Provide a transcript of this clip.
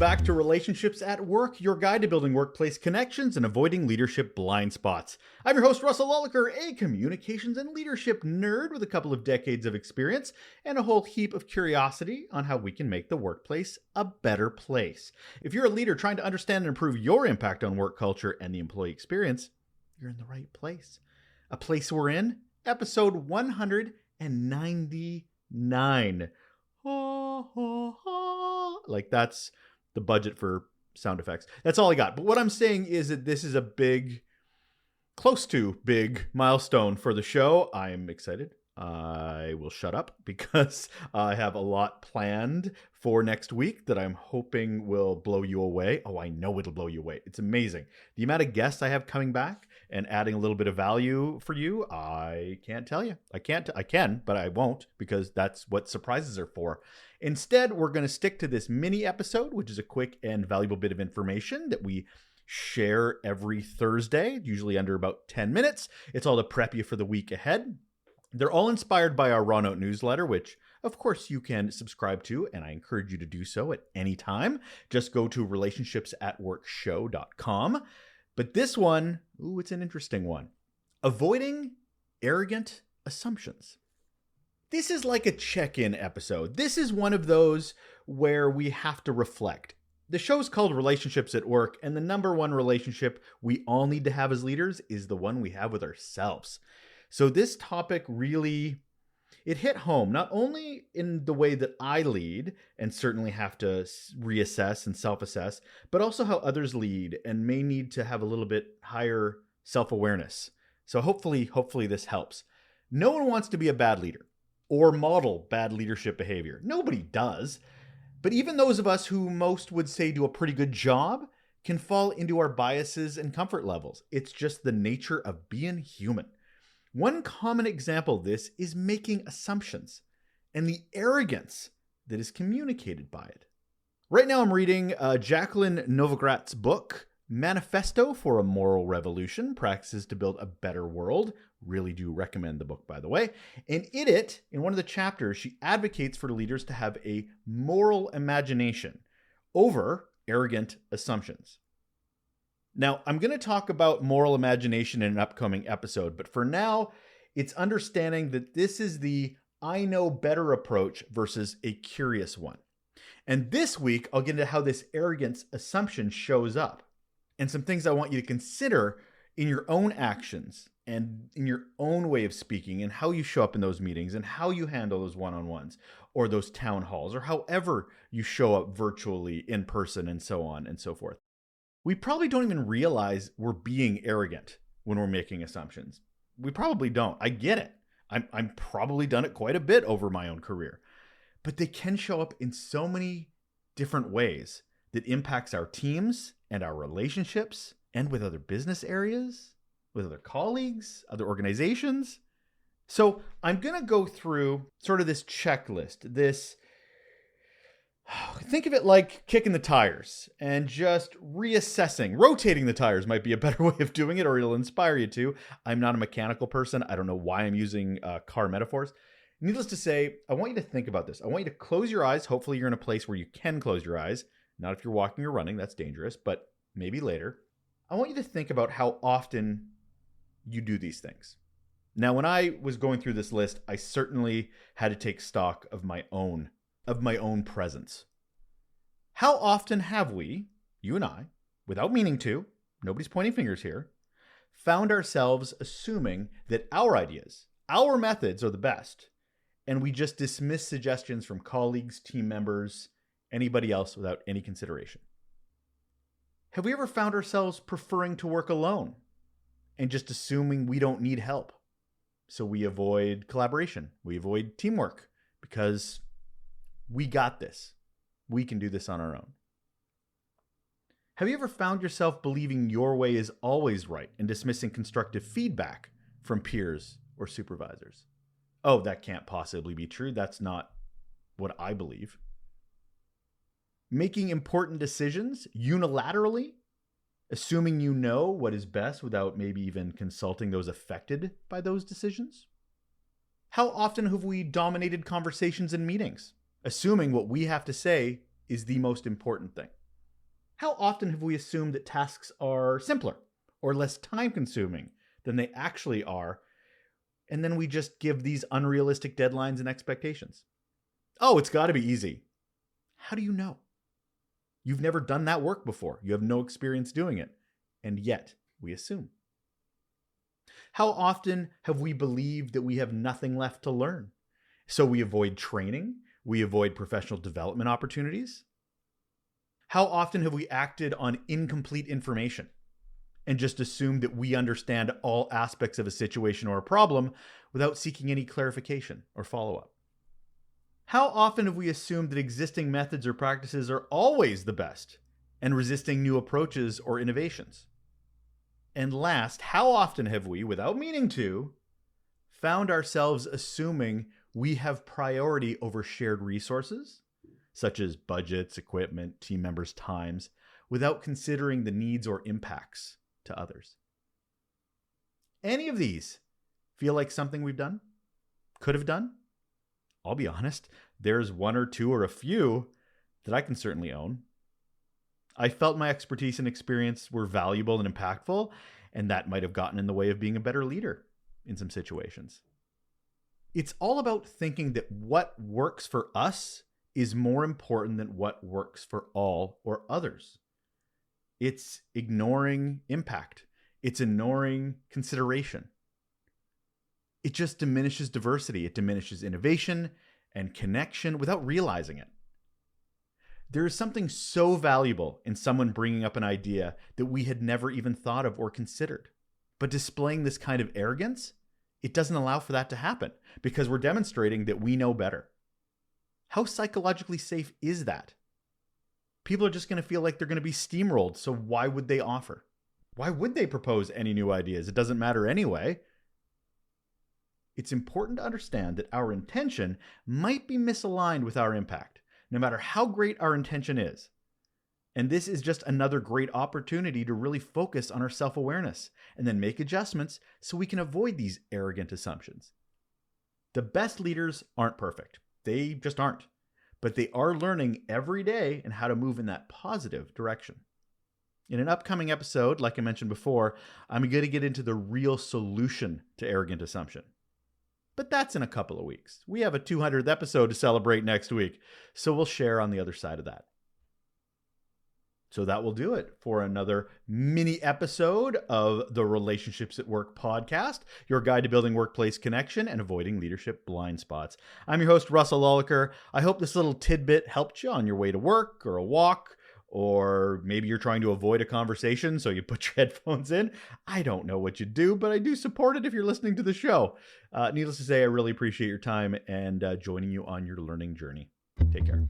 back to Relationships at Work, your guide to building workplace connections and avoiding leadership blind spots. I'm your host, Russell Lulliker, a communications and leadership nerd with a couple of decades of experience and a whole heap of curiosity on how we can make the workplace a better place. If you're a leader trying to understand and improve your impact on work culture and the employee experience, you're in the right place. A place we're in, episode 199. Like that's the budget for sound effects. That's all I got. But what I'm saying is that this is a close to big milestone for the show. I'm excited. I will shut up because I have a lot planned for next week that I'm hoping will blow you away. Oh, I know it'll blow you away. It's amazing. The amount of guests I have coming back and adding a little bit of value for you, I can't tell you. I can, but I won't because that's what surprises are for. Instead, we're going to stick to this mini episode, which is a quick and valuable bit of information that we share every Thursday, usually under about 10 minutes. It's all to prep you for the week ahead. They're all inspired by our Raw Note newsletter, which of course you can subscribe to, and I encourage you to do so at any time. Just go to relationshipsatworkshow.com. But this one, it's an interesting one. Avoiding arrogant assumptions. This is like a check-in episode. This is one of those where we have to reflect. The show's called Relationships at Work, and the number one relationship we all need to have as leaders is the one we have with ourselves. So this topic really, it hit home, not only in the way that I lead and certainly have to reassess and self-assess, but also how others lead and may need to have a little bit higher self-awareness. So hopefully this helps. No one wants to be a bad leader or model bad leadership behavior. Nobody does. But even those of us who most would say do a pretty good job can fall into our biases and comfort levels. It's just the nature of being human. One common example of this is making assumptions and the arrogance that is communicated by it. Right now I'm reading Jacqueline Novogratz's book, Manifesto for a Moral Revolution, Practices to Build a Better World. Really do recommend the book, by the way. And in one of the chapters, she advocates for leaders to have a moral imagination over arrogant assumptions. Now, I'm going to talk about moral imagination in an upcoming episode, but for now, it's understanding that this is the I know better approach versus a curious one. And this week, I'll get into how this arrogance assumption shows up and some things I want you to consider in your own actions and in your own way of speaking and how you show up in those meetings and how you handle those one-on-ones or those town halls or however you show up virtually, in person, and so on and so forth. We probably don't even realize we're being arrogant when we're making assumptions. We probably don't. I get it. I'm probably done it quite a bit over my own career. But they can show up in so many different ways that impacts our teams and our relationships and with other business areas, with other colleagues, other organizations. So I'm going to go through sort of this checklist, think of it like kicking the tires and just reassessing. Rotating the tires might be a better way of doing it, or it'll inspire you to. I'm not a mechanical person. I don't know why I'm using car metaphors. Needless to say, I want you to think about this. I want you to close your eyes. Hopefully you're in a place where you can close your eyes. Not if you're walking or running, that's dangerous, but maybe later. I want you to think about how often you do these things. Now, when I was going through this list, I certainly had to take stock of my own presence. How often have we, you and I, without meaning to, nobody's pointing fingers here, found ourselves assuming that our ideas, our methods are the best, and we just dismiss suggestions from colleagues, team members, anybody else without any consideration? Have we ever found ourselves preferring to work alone and just assuming we don't need help? So we avoid collaboration, we avoid teamwork because we got this. We can do this on our own. Have you ever found yourself believing your way is always right and dismissing constructive feedback from peers or supervisors? Oh, that can't possibly be true. That's not what I believe. Making important decisions unilaterally, assuming you know what is best without maybe even consulting those affected by those decisions? How often have we dominated conversations in meetings, assuming what we have to say is the most important thing? How often have we assumed that tasks are simpler or less time-consuming than they actually are, and then we just give these unrealistic deadlines and expectations? Oh, it's got to be easy. How do you know? You've never done that work before. You have no experience doing it, and yet we assume. How often have we believed that we have nothing left to learn? So we avoid training, we avoid professional development opportunities. How often have we acted on incomplete information and just assumed that we understand all aspects of a situation or a problem without seeking any clarification or follow-up? How often have we assumed that existing methods or practices are always the best and resisting new approaches or innovations? And last, how often have we, without meaning to, found ourselves assuming we have priority over shared resources, such as budgets, equipment, team members' times, without considering the needs or impacts to others? Any of these feel like something we've done? Could have done? I'll be honest, there's one or two or a few that I can certainly own. I felt my expertise and experience were valuable and impactful, and that might have gotten in the way of being a better leader in some situations. It's all about thinking that what works for us is more important than what works for all or others. It's ignoring impact. It's ignoring consideration. It just diminishes diversity. It diminishes innovation and connection without realizing it. There is something so valuable in someone bringing up an idea that we had never even thought of or considered. But displaying this kind of arrogance, it doesn't allow for that to happen because we're demonstrating that we know better. How psychologically safe is that? People are just going to feel like they're going to be steamrolled, so why would they offer? Why would they propose any new ideas? It doesn't matter anyway. It's important to understand that our intention might be misaligned with our impact, no matter how great our intention is. And this is just another great opportunity to really focus on our self-awareness and then make adjustments so we can avoid these arrogant assumptions. The best leaders aren't perfect. They just aren't. But they are learning every day and how to move in that positive direction. In an upcoming episode, like I mentioned before, I'm going to get into the real solution to arrogant assumption. But that's in a couple of weeks. We have a 200th episode to celebrate next week, so we'll share on the other side of that. So that will do it for another mini episode of the Relationships at Work podcast, your guide to building workplace connection and avoiding leadership blind spots. I'm your host, Russell Lolliker. I hope this little tidbit helped you on your way to work or a walk, or maybe you're trying to avoid a conversation, so you put your headphones in. I don't know what you do, but I do support it if you're listening to the show. Needless to say, I really appreciate your time and joining you on your learning journey. Take care.